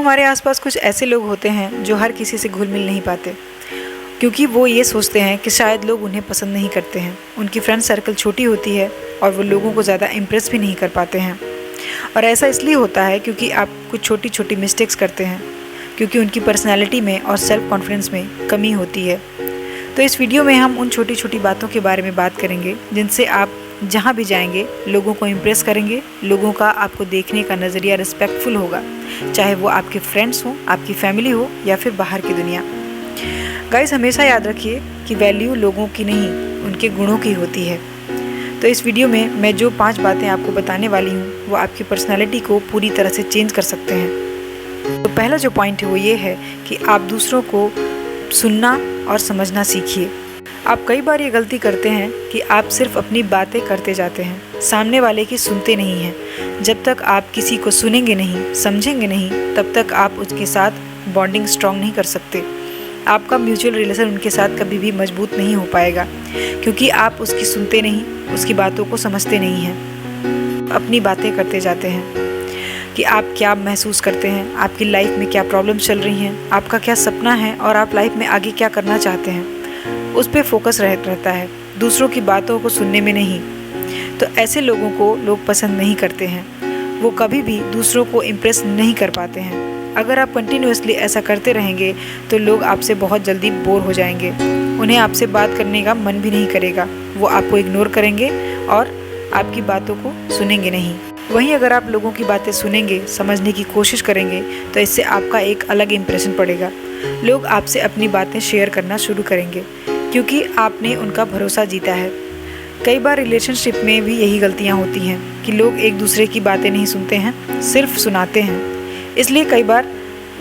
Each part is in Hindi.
हमारे आसपास कुछ ऐसे लोग होते हैं जो हर किसी से घुल मिल नहीं पाते, क्योंकि वो ये सोचते हैं कि शायद लोग उन्हें पसंद नहीं करते हैं। उनकी फ्रेंड सर्कल छोटी होती है और वो लोगों को ज़्यादा इम्प्रेस भी नहीं कर पाते हैं। और ऐसा इसलिए होता है क्योंकि आप कुछ छोटी छोटी मिस्टेक्स करते हैं, क्योंकि उनकी पर्सनैलिटी में और सेल्फ कॉन्फिडेंस में कमी होती है। तो इस वीडियो में हम उन छोटी छोटी बातों के बारे में बात करेंगे जिनसे आप जहाँ भी जाएंगे लोगों को इम्प्रेस करेंगे। लोगों का आपको देखने का नज़रिया रिस्पेक्टफुल होगा, चाहे वो आपके फ्रेंड्स हों, आपकी फैमिली हो या फिर बाहर की दुनिया। गाइस, हमेशा याद रखिए कि वैल्यू लोगों की नहीं, उनके गुणों की होती है। तो इस वीडियो में मैं जो 5 बातें आपको बताने वाली हूँ वो आपकी पर्सनैलिटी को पूरी तरह से चेंज कर सकते हैं। तो पहला जो पॉइंट है वो ये है कि आप दूसरों को सुनना और समझना सीखिए। आप कई बार ये गलती करते हैं कि आप सिर्फ अपनी बातें करते जाते हैं, सामने वाले की सुनते नहीं हैं। जब तक आप किसी को सुनेंगे नहीं, समझेंगे नहीं, तब तक आप उसके साथ बॉन्डिंग स्ट्रॉन्ग नहीं कर सकते। आपका म्यूचुअल रिलेशन उनके साथ कभी भी मजबूत नहीं हो पाएगा, क्योंकि आप उसकी सुनते नहीं, उसकी बातों को समझते नहीं हैं। अपनी बातें करते जाते हैं कि आप क्या महसूस करते हैं, आपकी लाइफ में क्या प्रॉब्लम चल रही हैं, आपका क्या सपना है और आप लाइफ में आगे क्या करना चाहते हैं, उस पर फोकस रहता है, दूसरों की बातों को सुनने में नहीं। तो ऐसे लोगों को लोग पसंद नहीं करते हैं, वो कभी भी दूसरों को इम्प्रेस नहीं कर पाते हैं। अगर आप कंटिन्यूअसली ऐसा करते रहेंगे तो लोग आपसे बहुत जल्दी बोर हो जाएंगे, उन्हें आपसे बात करने का मन भी नहीं करेगा, वो आपको इग्नोर करेंगे और आपकी बातों को सुनेंगे नहीं। वहीं अगर आप लोगों की बातें सुनेंगे, समझने की कोशिश करेंगे, तो इससे आपका एक अलग इम्प्रेशन पड़ेगा। लोग आपसे अपनी बातें शेयर करना शुरू करेंगे, क्योंकि आपने उनका भरोसा जीता है। कई बार रिलेशनशिप में भी यही गलतियाँ होती हैं कि लोग एक दूसरे की बातें नहीं सुनते हैं, सिर्फ सुनाते हैं। इसलिए कई बार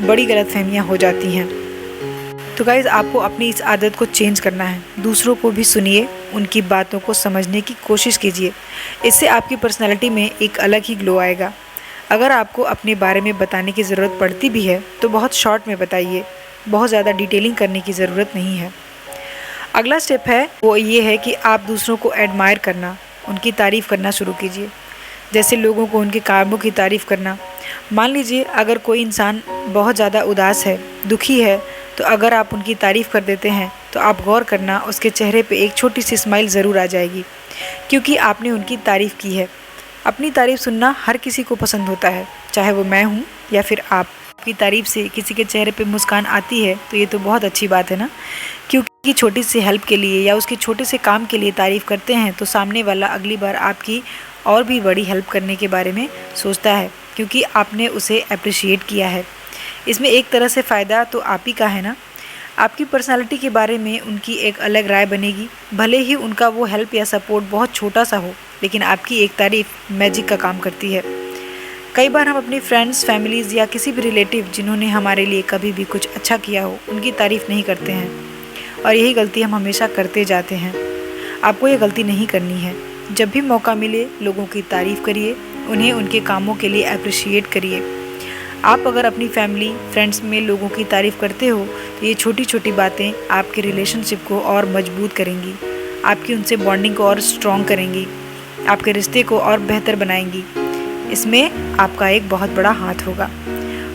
बड़ी गलतफहमियाँ हो जाती हैं। तो गाइज़, आपको अपनी इस आदत को चेंज करना है। दूसरों को भी सुनिए, उनकी बातों को समझने की कोशिश कीजिए। इससे आपकी पर्सनैलिटी में एक अलग ही ग्लो आएगा। अगर आपको अपने बारे में बताने की ज़रूरत पड़ती भी है तो बहुत शॉर्ट में बताइए, बहुत ज़्यादा डिटेलिंग करने की ज़रूरत नहीं है। अगला स्टेप है वो ये है कि आप दूसरों को एडमायर करना, उनकी तारीफ़ करना शुरू कीजिए। जैसे लोगों को उनके कामों की तारीफ़ करना। मान लीजिए अगर कोई इंसान बहुत ज़्यादा उदास है, दुखी है, तो अगर आप उनकी तारीफ़ कर देते हैं तो आप गौर करना, उसके चेहरे पे एक छोटी सी स्माइल ज़रूर आ जाएगी, क्योंकि आपने उनकी तारीफ़ की है। अपनी तारीफ़ सुनना हर किसी को पसंद होता है, चाहे वो मैं हूँ या फिर आप। की तारीफ़ से किसी के चेहरे पे मुस्कान आती है तो ये तो बहुत अच्छी बात है ना, क्योंकि छोटी सी हेल्प के लिए या उसके छोटे से काम के लिए तारीफ़ करते हैं तो सामने वाला अगली बार आपकी और भी बड़ी हेल्प करने के बारे में सोचता है, क्योंकि आपने उसे अप्रिशिएट किया है। इसमें एक तरह से फ़ायदा तो आप ही का है ना। आपकी पर्सनालिटी के बारे में उनकी एक अलग राय बनेगी। भले ही उनका वो हेल्प या सपोर्ट बहुत छोटा सा हो, लेकिन आपकी एक तारीफ़ मैजिक का काम करती है। कई बार हम अपनी फ्रेंड्स, फैमिलीज़ या किसी भी रिलेटिव जिन्होंने हमारे लिए कभी भी कुछ अच्छा किया हो, उनकी तारीफ़ नहीं करते हैं, और यही गलती हम हमेशा करते जाते हैं। आपको ये गलती नहीं करनी है। जब भी मौका मिले लोगों की तारीफ़ करिए, उन्हें उनके कामों के लिए अप्रिशिएट करिए। आप अगर अपनी फैमिली, फ्रेंड्स में लोगों की तारीफ़ करते हो तो ये छोटी छोटी बातें आपके रिलेशनशिप को और मजबूत करेंगी, आपकी उनसे बॉन्डिंग को और स्ट्रॉन्ग करेंगी, आपके रिश्ते को और बेहतर बनाएंगी। इसमें आपका एक बहुत बड़ा हाथ होगा।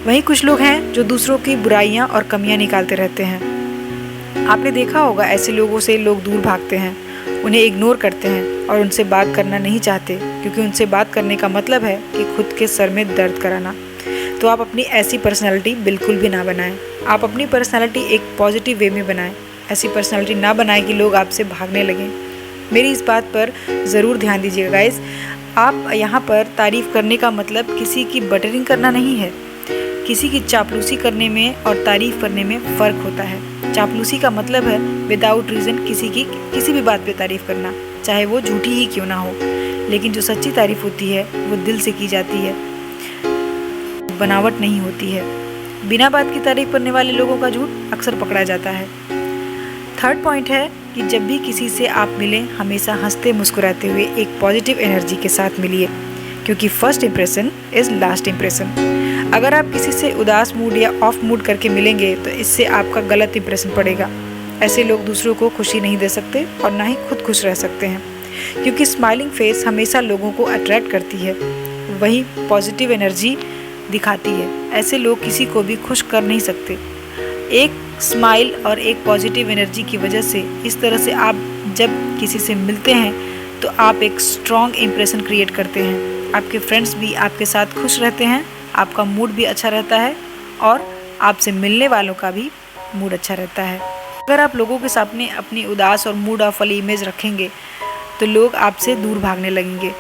वहीं कुछ लोग हैं जो दूसरों की बुराइयां और कमियां निकालते रहते हैं। आपने देखा होगा ऐसे लोगों से लोग दूर भागते हैं, उन्हें इग्नोर करते हैं और उनसे बात करना नहीं चाहते, क्योंकि उनसे बात करने का मतलब है कि खुद के सर में दर्द कराना। तो आप अपनी ऐसी पर्सनैलिटी बिल्कुल भी ना बनाएं। आप अपनी पर्सनैलिटी एक पॉजिटिव वे में बनाएं। ऐसी पर्सनैलिटी ना बनाएं कि लोग आपसे भागने लगें। मेरी इस बात पर ज़रूर ध्यान दीजिएगा गाइस। आप यहाँ पर तारीफ़ करने का मतलब किसी की बटरिंग करना नहीं है। किसी की चापलूसी करने में और तारीफ़ करने में फ़र्क होता है। चापलूसी का मतलब है विदाउट रीज़न किसी की किसी भी बात पे तारीफ़ करना, चाहे वो झूठी ही क्यों ना हो। लेकिन जो सच्ची तारीफ़ होती है वो दिल से की जाती है, बनावट नहीं होती है। बिना बात की तारीफ़ करने वाले लोगों का झूठ अक्सर पकड़ा जाता है। थर्ड पॉइंट है कि जब भी किसी से आप मिलें, हमेशा हंसते मुस्कुराते हुए एक पॉजिटिव एनर्जी के साथ मिलिए, क्योंकि first impression is last impression. अगर आप किसी से उदास मूड या ऑफ मूड करके मिलेंगे तो इससे आपका गलत इम्प्रेशन पड़ेगा। ऐसे लोग दूसरों को खुशी नहीं दे सकते और ना ही खुद खुश रह सकते हैं, क्योंकि स्माइलिंग फेस हमेशा लोगों को अट्रैक्ट करती है। वही पॉजिटिव एनर्जी दिखाती है। ऐसे लोग किसी को भी खुश कर नहीं सकते। एक स्माइल और एक पॉजिटिव एनर्जी की वजह से इस तरह से आप जब किसी से मिलते हैं तो आप एक स्ट्रॉन्ग इम्प्रेशन क्रिएट करते हैं। आपके फ्रेंड्स भी आपके साथ खुश रहते हैं, आपका मूड भी अच्छा रहता है और आपसे मिलने वालों का भी मूड अच्छा रहता है। अगर आप लोगों के सामने अपनी उदास और मूड ऑफ वाली इमेज रखेंगे तो लोग आपसे दूर भागने लगेंगे।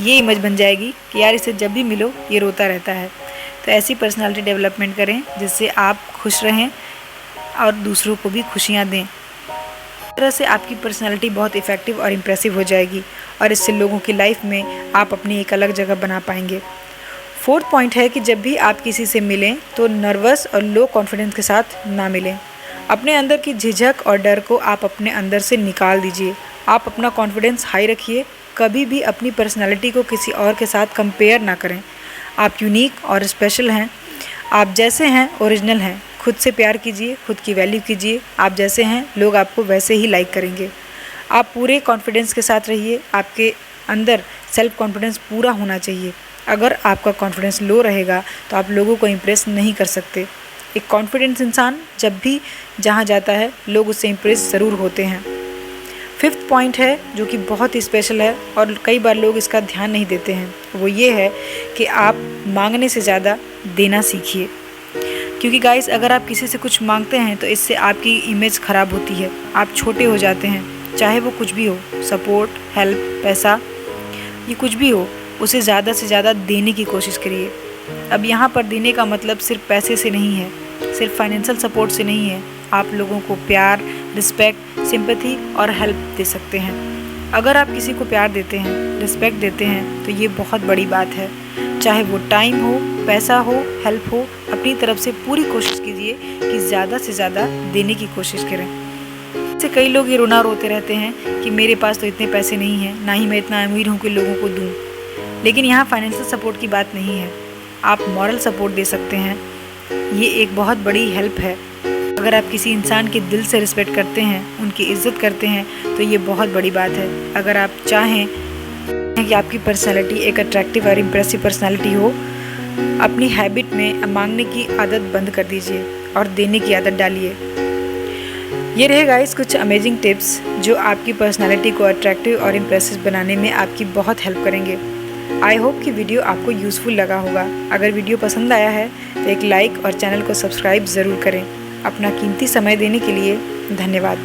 ये इमेज बन जाएगी कि यार इसे जब भी मिलो ये रोता रहता है। तो ऐसी पर्सनालिटी डेवलपमेंट करें जिससे आप खुश रहें और दूसरों को भी खुशियाँ दें। इस तरह से आपकी पर्सनालिटी बहुत इफ़ेक्टिव और इम्प्रेसिव हो जाएगी और इससे लोगों की लाइफ में आप अपनी एक अलग जगह बना पाएंगे। फोर्थ पॉइंट है कि जब भी आप किसी से मिलें तो नर्वस और लो कॉन्फिडेंस के साथ ना मिलें। अपने अंदर की झिझक और डर को आप अपने अंदर से निकाल दीजिए। आप अपना कॉन्फिडेंस हाई रखिए। कभी भी अपनी पर्सनालिटी को किसी और के साथ कंपेयर ना करें। आप यूनिक और स्पेशल हैं। आप जैसे हैं ओरिजिनल हैं। खुद से प्यार कीजिए, खुद की वैल्यू कीजिए। आप जैसे हैं लोग आपको वैसे ही लाइक करेंगे। आप पूरे कॉन्फिडेंस के साथ रहिए। आपके अंदर सेल्फ कॉन्फिडेंस पूरा होना चाहिए। अगर आपका कॉन्फिडेंस लो रहेगा तो आप लोगों को इम्प्रेस नहीं कर सकते। एक कॉन्फिडेंस इंसान जब भी जहाँ जाता है लोग उससे इम्प्रेस ज़रूर होते हैं। फिफ्थ पॉइंट है जो कि बहुत ही स्पेशल है और कई बार लोग इसका ध्यान नहीं देते हैं, वो ये है कि आप मांगने से ज़्यादा देना सीखिए। क्योंकि गाइस अगर आप किसी से कुछ मांगते हैं तो इससे आपकी इमेज ख़राब होती है। आप छोटे हो जाते हैं, चाहे वो कुछ भी हो, सपोर्ट, हेल्प, पैसा, ये कुछ भी हो, उसे ज़्यादा से ज़्यादा देने की कोशिश करिए। अब यहाँ पर देने का मतलब सिर्फ पैसे से नहीं है, सिर्फ फाइनेंशियल सपोर्ट से नहीं है। आप लोगों को प्यार, रिस्पेक्ट, सिंपैथी और हेल्प दे सकते हैं। अगर आप किसी को प्यार देते हैं, रिस्पेक्ट देते हैं तो ये बहुत बड़ी बात है। चाहे वो टाइम हो, पैसा हो, हेल्प हो, अपनी तरफ से पूरी कोशिश कीजिए कि ज़्यादा से ज़्यादा देने की कोशिश करें। इससे कई लोग ये रोते रहते हैं कि मेरे पास तो इतने पैसे नहीं हैं, ना ही मैं इतना अमीर हूँ कि लोगों को दूँ। लेकिन यहाँ फाइनेंशियल सपोर्ट की बात नहीं है, आप मॉरल सपोर्ट दे सकते हैं। ये एक बहुत बड़ी हेल्प है। अगर आप किसी इंसान के दिल से रिस्पेक्ट करते हैं, उनकी इज़्ज़त करते हैं तो ये बहुत बड़ी बात है। अगर आप चाहें कि आपकी पर्सनालिटी एक अट्रैक्टिव और इम्प्रेसिव पर्सनालिटी हो, अपनी हैबिट में मांगने की आदत बंद कर दीजिए और देने की आदत डालिए। ये रहे गाइस कुछ अमेजिंग टिप्स जो आपकी पर्सनालिटी को अट्रैक्टिव और इम्प्रेसिव बनाने में आपकी बहुत हेल्प करेंगे। आई होप कि वीडियो आपको यूज़फुल लगा होगा। अगर वीडियो पसंद आया है तो एक लाइक और चैनल को सब्सक्राइब ज़रूर करें। अपना कीमती समय देने के लिए धन्यवाद।